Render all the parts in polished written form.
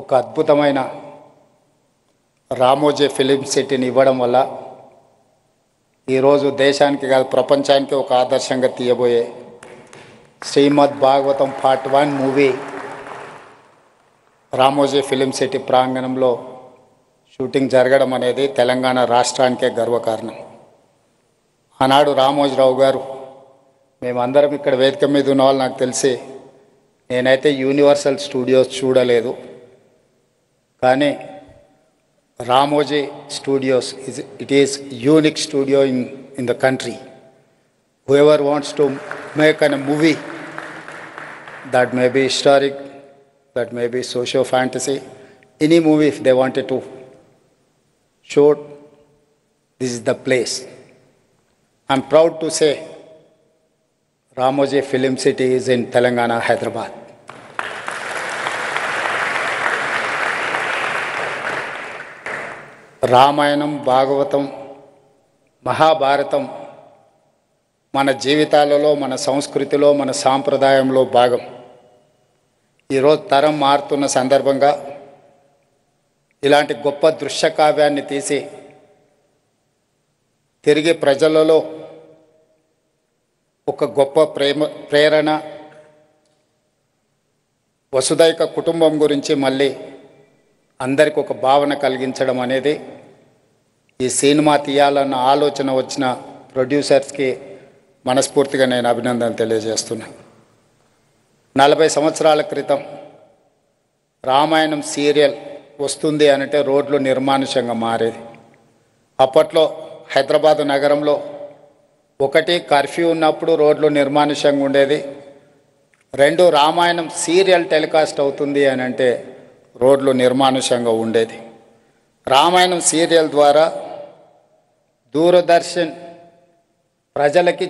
ఒక అద్భుతమైన రామోజీ ఫిలిం సిటీని ఇవ్వడం వల్ల ఈరోజు దేశానికి కాదు ప్రపంచానికి ఒక ఆదర్శంగా తీయబోయే Srimad Bhagavatam part 1 movie Ramoji film city ప్రాంగణంలో షూటింగ్ జరగడం అనేది తెలంగాణ రాష్ట్రానికే గర్వకారణం. ఆనాడు రామోజీరావు గారు మేమందరం ఇక్కడ వేదిక మీద ఉన్న వాళ్ళు నాకు తెలిసి నేనైతే యూనివర్సల్ స్టూడియోస్ చూడలేదు, కానీ Ramoji studios it is unique studio in the country. Whoever wants to make a movie that may be historic, that may be socio fantasy, any movie if they wanted to shoot, this is the place. I'm proud to say Ramoji Film City is in Telangana, Hyderabad. Ramayanam, Bhagavatam, Mahabharatam మన జీవితాలలో, మన సంస్కృతిలో, మన సాంప్రదాయంలో భాగం. ఈరోజు తరం మారుతున్న సందర్భంగా ఇలాంటి గొప్ప దృశ్య కావ్యాన్ని తీసి తిరిగి ప్రజలలో ఒక గొప్ప ప్రేరణ, వసుదైక కుటుంబం గురించి మళ్ళీ అందరికి ఒక భావన కలిగించడం అనేది ఈ సినిమా తీయాలన్న ఆలోచన వచ్చిన ప్రొడ్యూసర్స్కి మనస్ఫూర్తిగా నేను అభినందనలు తెలియజేస్తున్నాను. 40 సంవత్సరాల క్రితం రామాయణం సీరియల్ వస్తుంది అంటే రోడ్లు నిర్మానుష్యంగా మారేది. అప్పట్లో హైదరాబాదు నగరంలో ఒకటి కర్ఫ్యూ ఉన్నప్పుడు రోడ్లు నిర్మానుష్యంగా ఉండేది, 2 రామాయణం సీరియల్ టెలికాస్ట్ అవుతుంది అంటే రోడ్లు నిర్మానుష్యంగా ఉండేది. రామాయణం సీరియల్ ద్వారా దూరదర్శన్ ప్రజలకి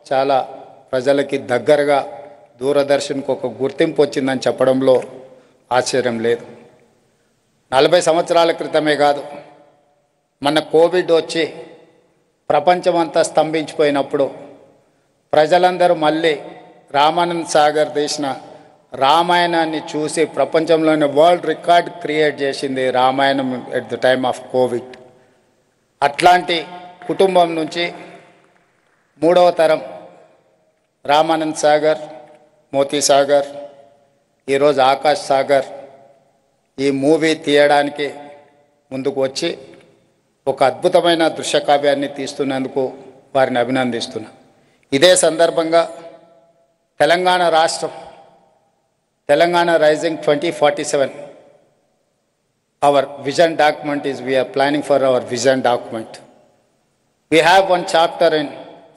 చాలా ప్రజలకి దగ్గరగా దూరదర్శన్కు ఒక గుర్తింపు వచ్చిందని చెప్పడంలో ఆశ్చర్యం లేదు. 40 సంవత్సరాల క్రితమే కాదు, మన కోవిడ్ వచ్చి ప్రపంచమంతా స్తంభించిపోయినప్పుడు ప్రజలందరూ మళ్ళీ రామానంద్ సాగర్ తీసిన రామాయణాన్ని చూసి ప్రపంచంలోని వరల్డ్ రికార్డ్ క్రియేట్ చేసింది Ramayanam at the time of Covid. అట్లాంటి కుటుంబం నుంచి 3వ తరం రామానంద్ సాగర్, మోతీ సాగర్, ఈరోజు ఆకాష్ సాగర్ ఈ మూవీ తీయడానికి ముందుకు వచ్చి ఒక అద్భుతమైన దృశ్యకావ్యాన్ని తీస్తున్నందుకు వారిని అభినందిస్తున్నా. ఇదే సందర్భంగా తెలంగాణ రాష్ట్రం, Telangana rising 2047, our vision document is, we are planning for our vision document. We have one chapter in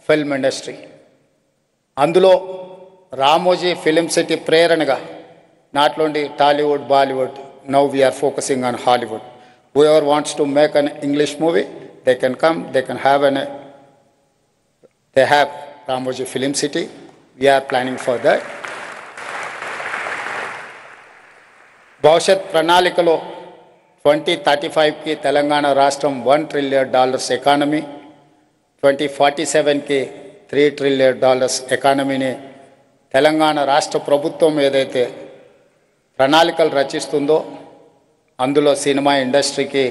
film industry. అందులో రామోజీ ఫిలిం సిటీ ప్రేరణగా not only Tollywood, Bollywood, now we are focusing on Hollywood. Whoever wants to make an English movie, they can come, they can have they have Ramoji Film City. We are planning for that. భవిష్యత్ ప్రణాళికలో 2035కి తెలంగాణ రాష్ట్రం $1 trillion economy, 2047కి $3 trillion ఎకానమీని Telangana రాష్ట్ర ప్రభుత్వం ఏదైతే ప్రణాళికలు రచిస్తుందో అందులో cinema ఇండస్ట్రీకి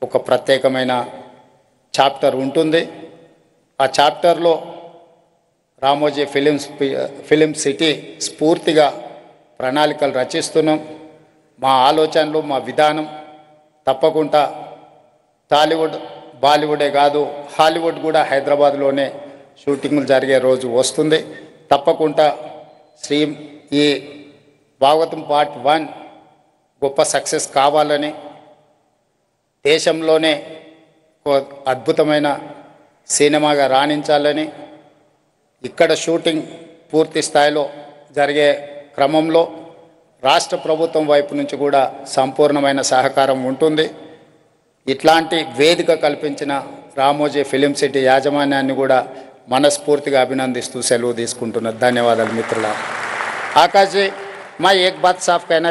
ఒక ప్రత్యేకమైన చాప్టర్ ఉంటుంది. ఆ చాప్టర్లో రామోజీ ఫిలిం సిటీ స్ఫూర్తిగా ప్రణాళికలు రచిస్తున్నాం. మా ఆలోచనలు, మా విధానం తప్పకుండా టాలీవుడ్, బాలీవుడే కాదు హాలీవుడ్ కూడా హైదరాబాద్లోనే షూటింగ్లు జరిగే రోజు వస్తుంది. తప్పకుండా ఈ భాగవతం పార్ట్ 1 గొప్ప సక్సెస్ కావాలని, దేశంలోనే ఒక అద్భుతమైన సినిమాగా రాణించాలని, ఇక్కడ షూటింగ్ పూర్తి స్థాయిలో జరిగే క్రమంలో రాష్ట్ర ప్రభుత్వం వైపు నుంచి కూడా సంపూర్ణమైన సహకారం ఉంటుంది. ఇట్లాంటి వేదిక కల్పించిన రామోజీ ఫిలిం సిటీ యాజమాన్యాన్ని కూడా మనస్ఫూర్తిగా అభినందిస్తూ సెలవు తీసుకుంటున్నారు. ధన్యవాదాలు మిత్రులారా. ఆకాష్ జీ, मैं एक बात साफ कहना